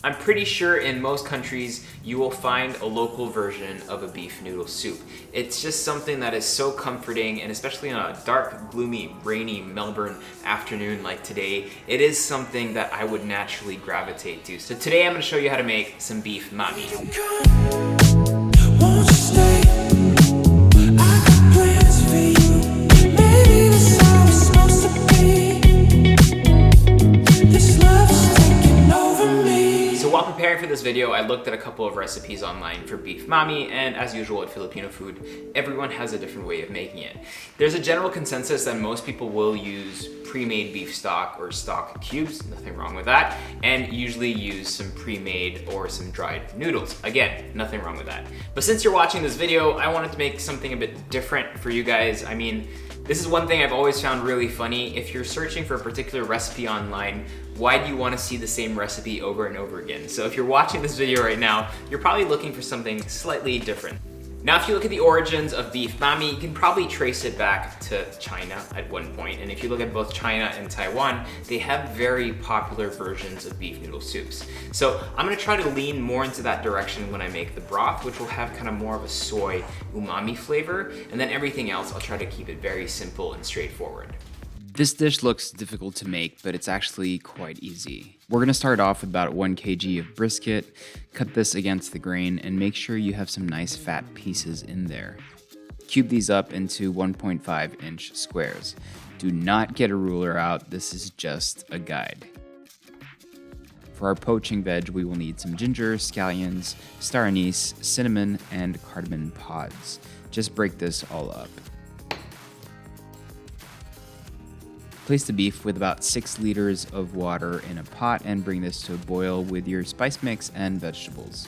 I'm pretty sure in most countries you will find a local version of a beef noodle soup. It's just something that is so comforting, and especially on a dark, gloomy, rainy Melbourne afternoon like today, it is something that I would naturally gravitate to. So today I'm going to show you how to make some beef mami. While preparing for this video, I looked at a couple of recipes online for beef mami, and as usual at Filipino food, everyone has a different way of making it. There's a general consensus that most people will use pre-made beef stock or stock cubes, nothing wrong with that, and usually use some pre-made or some dried noodles. Again, nothing wrong with that. But since you're watching this video, I wanted to make something a bit different for you guys. I mean, this is one thing I've always found really funny. If you're searching for a particular recipe online, why do you want to see the same recipe over and over again? So if you're watching this video right now, you're probably looking for something slightly different. Now, if you look at the origins of beef mami, you can probably trace it back to China at one point. And if you look at both China and Taiwan, they have very popular versions of beef noodle soups. So I'm gonna try to lean more into that direction when I make the broth, which will have kind of more of a soy umami flavor. And then everything else, I'll try to keep it very simple and straightforward. This dish looks difficult to make, but it's actually quite easy. We're gonna start off with about 1 kg of brisket, cut this against the grain, and make sure you have some nice fat pieces in there. Cube these up into 1.5-inch squares. Do not get a ruler out, this is just a guide. For our poaching veg, we will need some ginger, scallions, star anise, cinnamon, and cardamom pods. Just break this all up. Place the beef with about 6 liters of water in a pot and bring this to a boil with your spice mix and vegetables.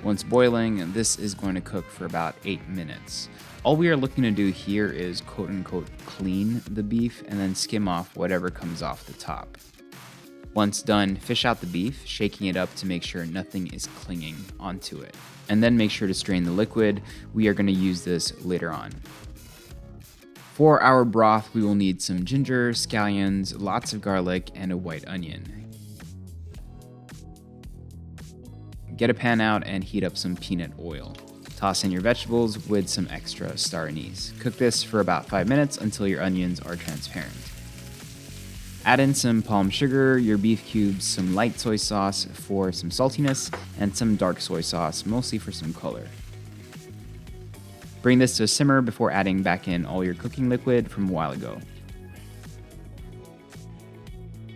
Once boiling, this is going to cook for about 8 minutes. All we are looking to do here is quote-unquote clean the beef and then skim off whatever comes off the top. Once done, fish out the beef, shaking it up to make sure nothing is clinging onto it. And then make sure to strain the liquid. We are going to use this later on. For our broth, we will need some ginger, scallions, lots of garlic, and a white onion. Get a pan out and heat up some peanut oil. Toss in your vegetables with some extra star anise. Cook this for about 5 minutes until your onions are transparent. Add in some palm sugar, your beef cubes, some light soy sauce for some saltiness, and some dark soy sauce, mostly for some color. Bring this to a simmer before adding back in all your cooking liquid from a while ago.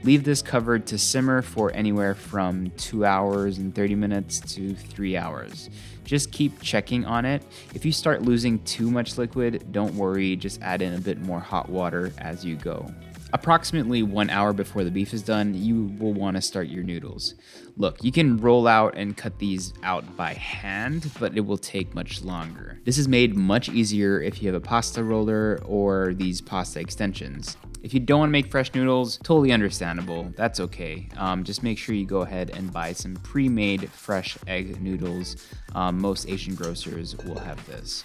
Leave this covered to simmer for anywhere from 2 hours and 30 minutes to 3 hours. Just keep checking on it. If you start losing too much liquid, don't worry, just add in a bit more hot water as you go. Approximately 1 hour before the beef is done, you will want to start your noodles. Look, you can roll out and cut these out by hand, but it will take much longer. This is made much easier if you have a pasta roller or these pasta extensions. If you don't want to make fresh noodles, totally understandable, that's okay. Just make sure you go ahead and buy some pre-made fresh egg noodles. Most Asian grocers will have this.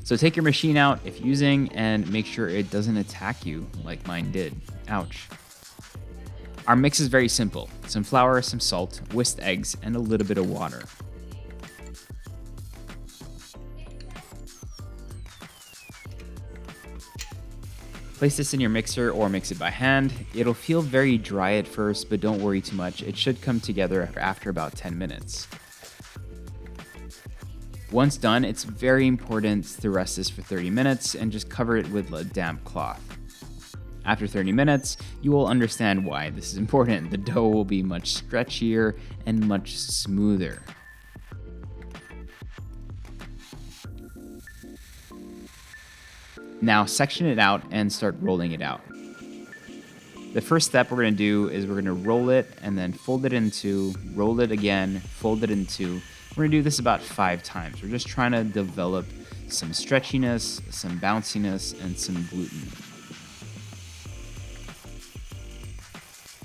So take your machine out if using and make sure it doesn't attack you like mine did. Ouch. Our mix is very simple. Some flour, some salt, whisked eggs, and a little bit of water. Place this in your mixer or mix it by hand. It'll feel very dry at first, but don't worry too much. It should come together after about 10 minutes. Once done, it's very important to rest this for 30 minutes and just cover it with a damp cloth. After 30 minutes, you will understand why this is important. The dough will be much stretchier and much smoother. Now section it out and start rolling it out. The first step we're going to do is we're going to roll it and then fold it in two, roll it again, fold it in two. We're going to do this about 5 times. We're just trying to develop some stretchiness, some bounciness, and some gluten.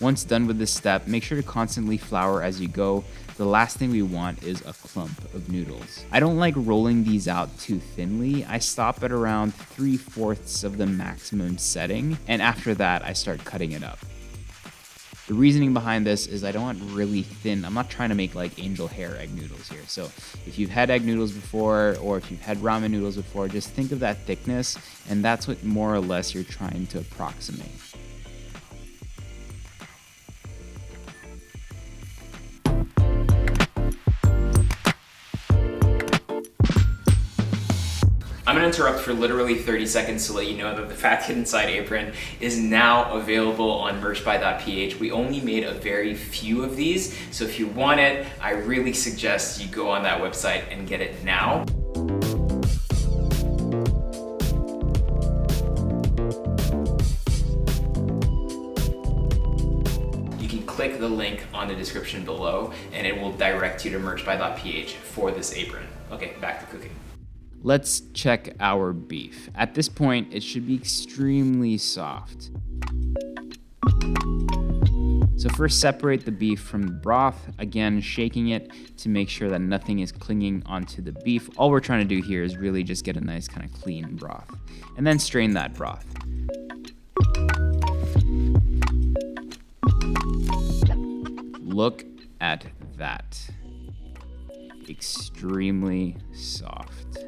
Once done with this step, make sure to constantly flour as you go. the last thing we want is a clump of noodles. I don't like rolling these out too thinly. I stop at around 3/4 of the maximum setting, and after that, I start cutting it up. The reasoning behind this is I don't want really thin. I'm not trying to make like angel hair egg noodles here. So if you've had egg noodles before, or if you've had ramen noodles before, just think of that thickness, and that's what more or less you're trying to approximate. I'm gonna interrupt for literally 30 seconds to let you know that the Fat Kid Inside apron is now available on merchbuy.ph. We only made a very few of these, so if you want it, I really suggest you go on that website and get it now. You can click the link on the description below and it will direct you to merchbuy.ph for this apron. Okay, back to cooking. Let's check our beef. At this point, it should be extremely soft. So first separate the beef from the broth, again shaking it to make sure that nothing is clinging onto the beef. All we're trying to do here is really just get a nice kind of clean broth. And then strain that broth. Look at that. Extremely soft.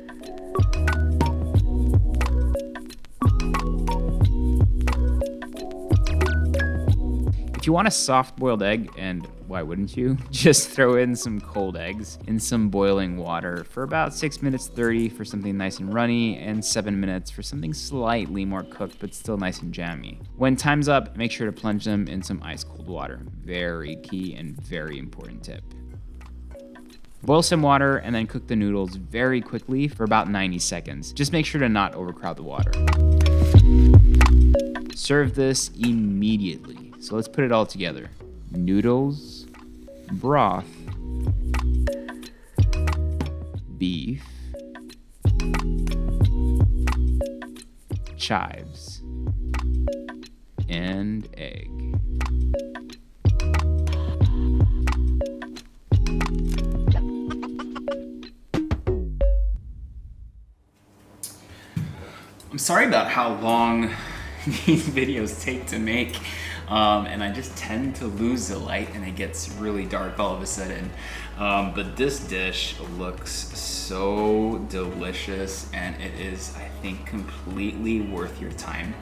If you want a soft boiled egg, and why wouldn't you, just throw in some cold eggs in some boiling water for about 6 minutes 30 for something nice and runny, and 7 minutes for something slightly more cooked but still nice and jammy. When time's up, make sure to plunge them in some ice cold water. Very key and very important tip. Boil some water and then cook the noodles very quickly for about 90 seconds. Just make sure to not overcrowd the water. Serve this immediately. So let's put it all together. Noodles, broth, beef, chives, and egg. I'm sorry about how long these videos take to make, and I just tend to lose the light and it gets really dark all of a sudden. But this dish looks so delicious, and it is, I think, completely worth your time.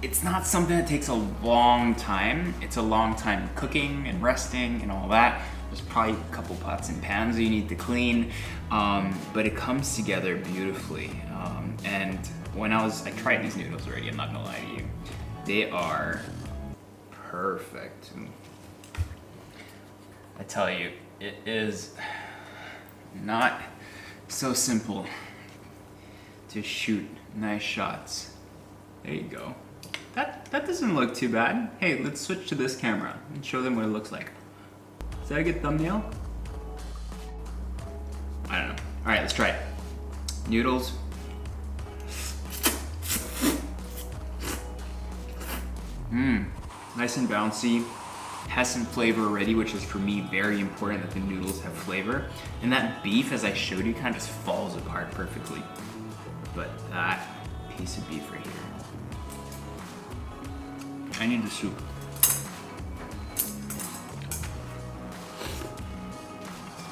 It's not something that takes a long time. It's a long time cooking and resting and all that. There's probably a couple pots and pans that you need to clean, but it comes together beautifully. And when I tried these noodles already, I'm not gonna lie to you. They are perfect. I tell you, it is not so simple to shoot nice shots. There you go. That doesn't look too bad. Hey, let's switch to this camera and show them what it looks like. Is that a good thumbnail? I don't know. All right, let's try it. Noodles. Nice and bouncy. Has some flavor already, which is for me very important that the noodles have flavor. And that beef, as I showed you, kind of just falls apart perfectly. But that piece of beef right here. I need the soup.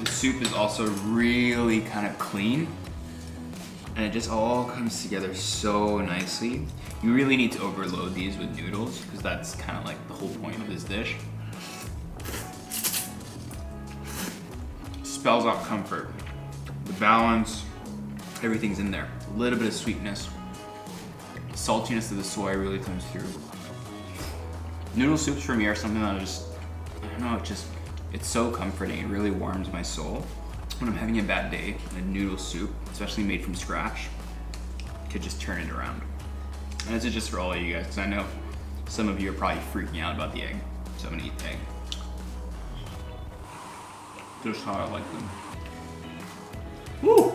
The soup is also really kind of clean, and it just all comes together so nicely. You really need to overload these with noodles, because that's kind of like the whole point of this dish. Spells out comfort. The balance, everything's in there. A little bit of sweetness. The saltiness of the soy really comes through. Noodle soups for me are something that I don't know, it's so comforting. It really warms my soul. When I'm having a bad day, a noodle soup, especially made from scratch, could just turn it around. And this is just for all of you guys, because I know some of you are probably freaking out about the egg. So I'm gonna eat the egg. Just how I like them. Woo!